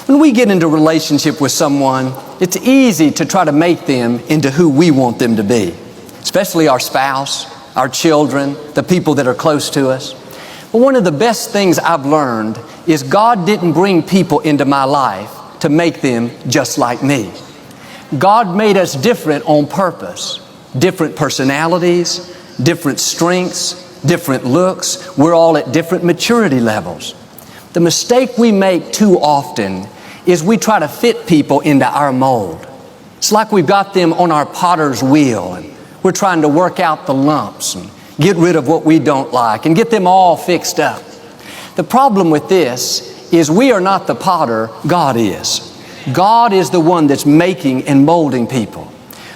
When we get into a relationship with someone, it's easy to try to make them into who we want them to be, especially our spouse, our children, the people that are close to us. But one of the best things I've learned is God didn't bring people into my life to make them just like me. God made us different on purpose. Different personalities, different strengths, different looks. We're all at different maturity levels. The mistake we make too often is we try to fit people into our mold. It's like we've got them on our potter's wheel and we're trying to work out the lumps and get rid of what we don't like and get them all fixed up. The problem with this is we are not the potter, God is. God is the one that's making and molding people.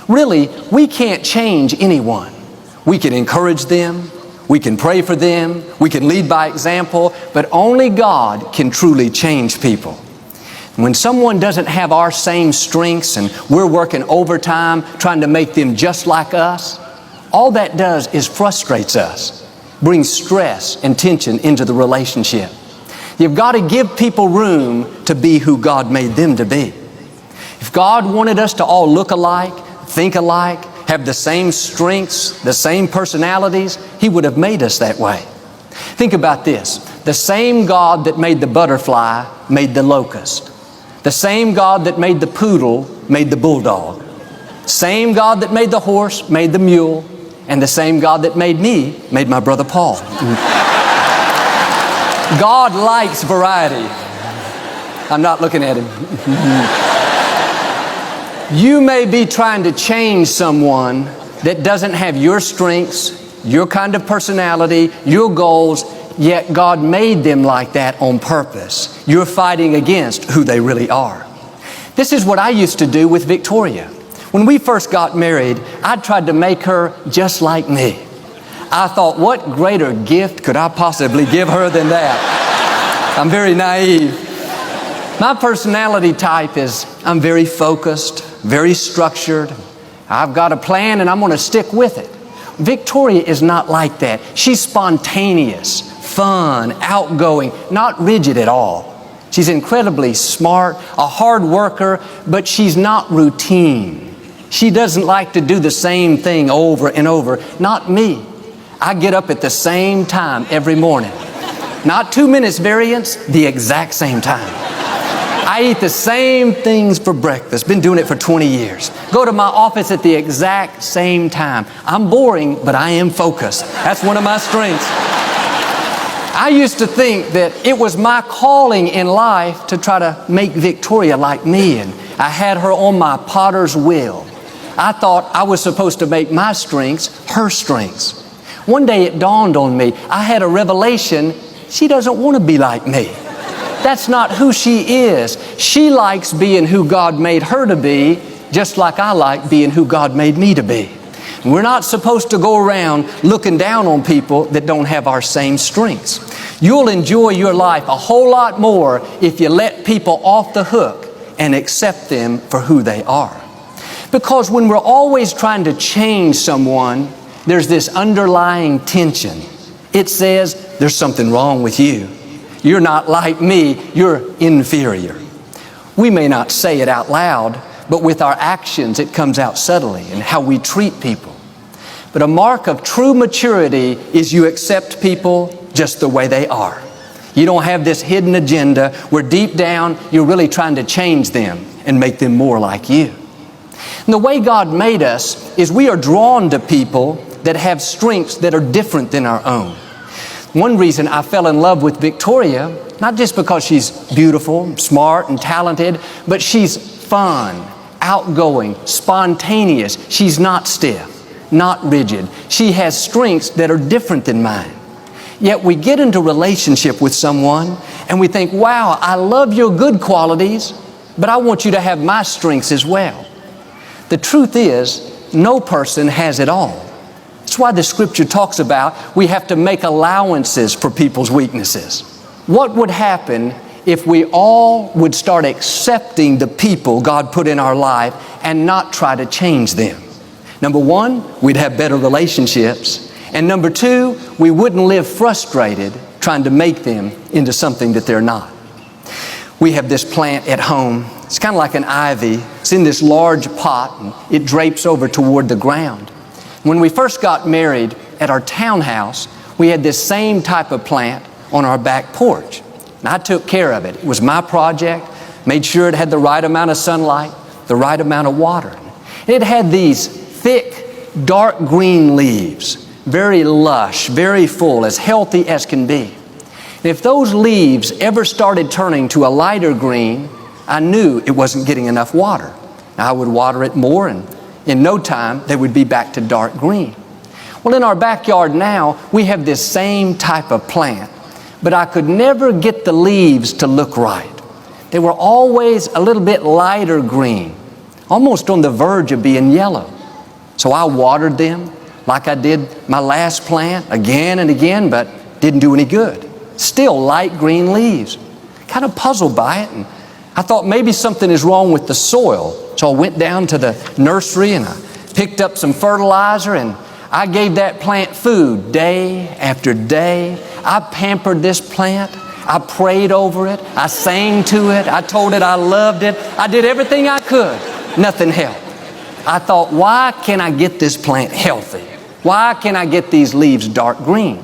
Really, we can't change anyone. We can encourage them, we can pray for them, we can lead by example, but only God can truly change people. When someone doesn't have our same strengths and we're working overtime trying to make them just like us, all that does is frustrates us, brings stress and tension into the relationship. You've got to give people room to be who God made them to be. If God wanted us to all look alike, think alike, have the same strengths, the same personalities, He would have made us that way. Think about this. The same God that made the butterfly made the locust. The same God that made the poodle made the bulldog. Same God that made the horse made the mule. And the same God that made me made my brother Paul. God likes variety. I'm not looking at him. You may be trying to change someone that doesn't have your strengths, your kind of personality, your goals, yet God made them like that on purpose. You're fighting against who they really are. This is what I used to do with Victoria. When we first got married, I tried to make her just like me. I thought, what greater gift could I possibly give her than that? I'm very naive. My personality type is I'm very focused, very structured. I've got a plan and I'm going to stick with it. Victoria is not like that. She's spontaneous, fun, outgoing, not rigid at all. She's incredibly smart, a hard worker, but she's not routine. She doesn't like to do the same thing over and over. Not me. I get up at the same time every morning. Not 2 minutes variance, the exact same time. I eat the same things for breakfast. Been doing it for 20 years. Go to my office at the exact same time. I'm boring, but I am focused. That's one of my strengths. I used to think that it was my calling in life to try to make Victoria like me, and I had her on my potter's wheel. I thought I was supposed to make my strengths her strengths. One day it dawned on me, I had a revelation, she doesn't want to be like me. That's not who she is. She likes being who God made her to be, just like I like being who God made me to be. And we're not supposed to go around looking down on people that don't have our same strengths. You'll enjoy your life a whole lot more if you let people off the hook and accept them for who they are. Because when we're always trying to change someone, there's this underlying tension. It says, there's something wrong with you. You're not like me, you're inferior. We may not say it out loud, but with our actions it comes out subtly in how we treat people. But a mark of true maturity is you accept people just the way they are. You don't have this hidden agenda where deep down you're really trying to change them and make them more like you. And the way God made us is we are drawn to people that have strengths that are different than our own. One reason I fell in love with Victoria, not just because she's beautiful, smart, and talented, but she's fun, outgoing, spontaneous. She's not stiff, not rigid. She has strengths that are different than mine. Yet we get into a relationship with someone and we think, wow, I love your good qualities, but I want you to have my strengths as well. The truth is, no person has it all. That's why the Scripture talks about we have to make allowances for people's weaknesses. What would happen if we all would start accepting the people God put in our life and not try to change them? Number one, we'd have better relationships. And number two, we wouldn't live frustrated trying to make them into something that they're not. We have this plant at home. It's kind of like an ivy. It's in this large pot, and it drapes over toward the ground. When we first got married at our townhouse, we had this same type of plant on our back porch. And I took care of it. It was my project, made sure it had the right amount of sunlight, the right amount of water. And it had these thick, dark green leaves, very lush, very full, as healthy as can be. And if those leaves ever started turning to a lighter green, I knew it wasn't getting enough water. I would water it more, and in no time, they would be back to dark green. Well, in our backyard now, we have this same type of plant, but I could never get the leaves to look right. They were always a little bit lighter green, almost on the verge of being yellow. So I watered them like I did my last plant again and again, but didn't do any good. Still light green leaves. Kind of puzzled by it, and I thought maybe something is wrong with the soil. So I went down to the nursery and I picked up some fertilizer, and I gave that plant food day after day. I pampered this plant. I prayed over it. I sang to it. I told it I loved it. I did everything I could. Nothing helped. I thought, why can't I get this plant healthy? Why can't I get these leaves dark green?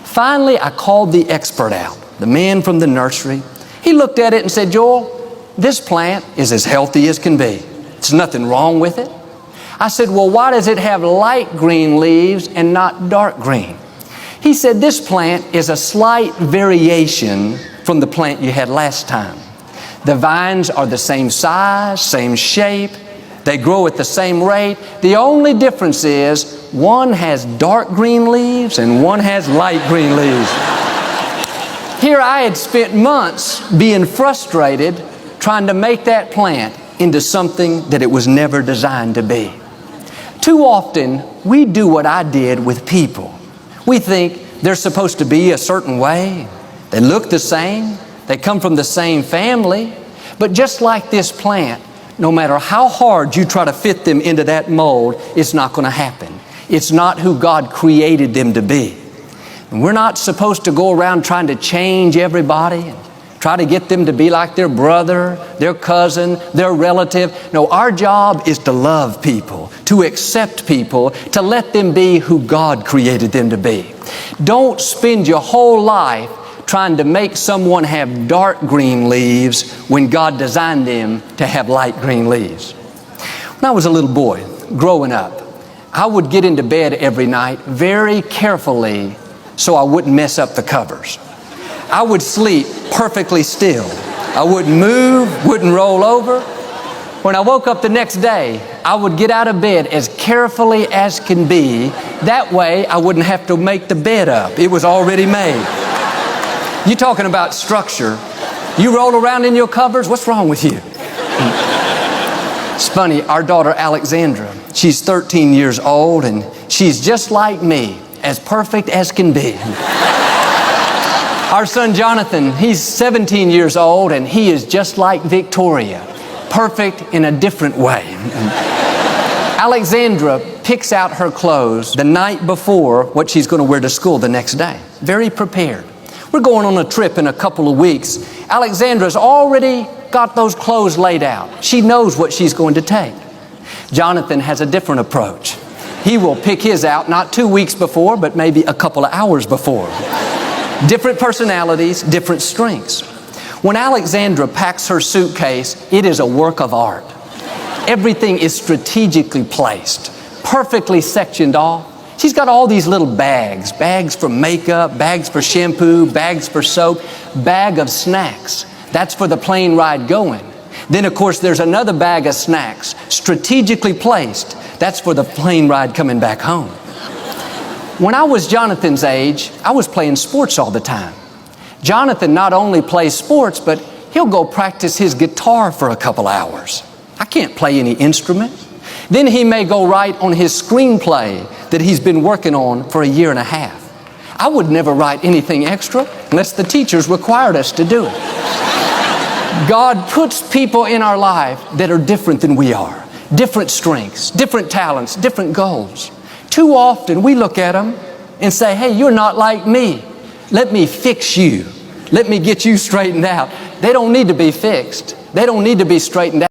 Finally, I called the expert out, the man from the nursery. He looked at it and said, Joel, this plant is as healthy as can be. There's nothing wrong with it. I said, well, why does it have light green leaves and not dark green? He said, this plant is a slight variation from the plant you had last time. The vines are the same size, same shape. They grow at the same rate. The only difference is one has dark green leaves and one has light green leaves. Here I had spent months being frustrated trying to make that plant into something that it was never designed to be. Too often, we do what I did with people. We think they're supposed to be a certain way. They look the same. They come from the same family. But just like this plant, no matter how hard you try to fit them into that mold, it's not going to happen. It's not who God created them to be. And we're not supposed to go around trying to change everybody and try to get them to be like their brother, their cousin, their relative. No, our job is to love people, to accept people, to let them be who God created them to be. Don't spend your whole life trying to make someone have dark green leaves when God designed them to have light green leaves. When I was a little boy, growing up, I would get into bed every night very carefully so I wouldn't mess up the covers. I would sleep perfectly still. I wouldn't move, wouldn't roll over. When I woke up the next day, I would get out of bed as carefully as can be. That way, I wouldn't have to make the bed up. It was already made. You talking about structure. You roll around in your covers? What's wrong with you? It's funny, our daughter Alexandra, she's 13 years old and she's just like me, as perfect as can be. Our son Jonathan, he's 17 years old and he is just like Victoria, perfect in a different way. Alexandra picks out her clothes the night before what she's going to wear to school the next day. Very prepared. We're going on a trip in a couple of weeks. Alexandra's already got those clothes laid out. She knows what she's going to take. Jonathan has a different approach. He will pick his out not 2 weeks before, but maybe a couple of hours before. Different personalities, different strengths. When Alexandra packs her suitcase, it is a work of art. Everything is strategically placed, perfectly sectioned off. She's got all these little bags, bags for makeup, bags for shampoo, bags for soap, bag of snacks. That's for the plane ride going. Then, of course, there's another bag of snacks, strategically placed. That's for the plane ride coming back home. When I was Jonathan's age, I was playing sports all the time. Jonathan not only plays sports, but he'll go practice his guitar for a couple hours. I can't play any instrument. Then he may go write on his screenplay that he's been working on for a year and a half. I would never write anything extra unless the teachers required us to do it. God puts people in our life that are different than we are. Different strengths, different talents, different goals. Too often we look at them and say, hey, you're not like me. Let me fix you. Let me get you straightened out. They don't need to be fixed. They don't need to be straightened out.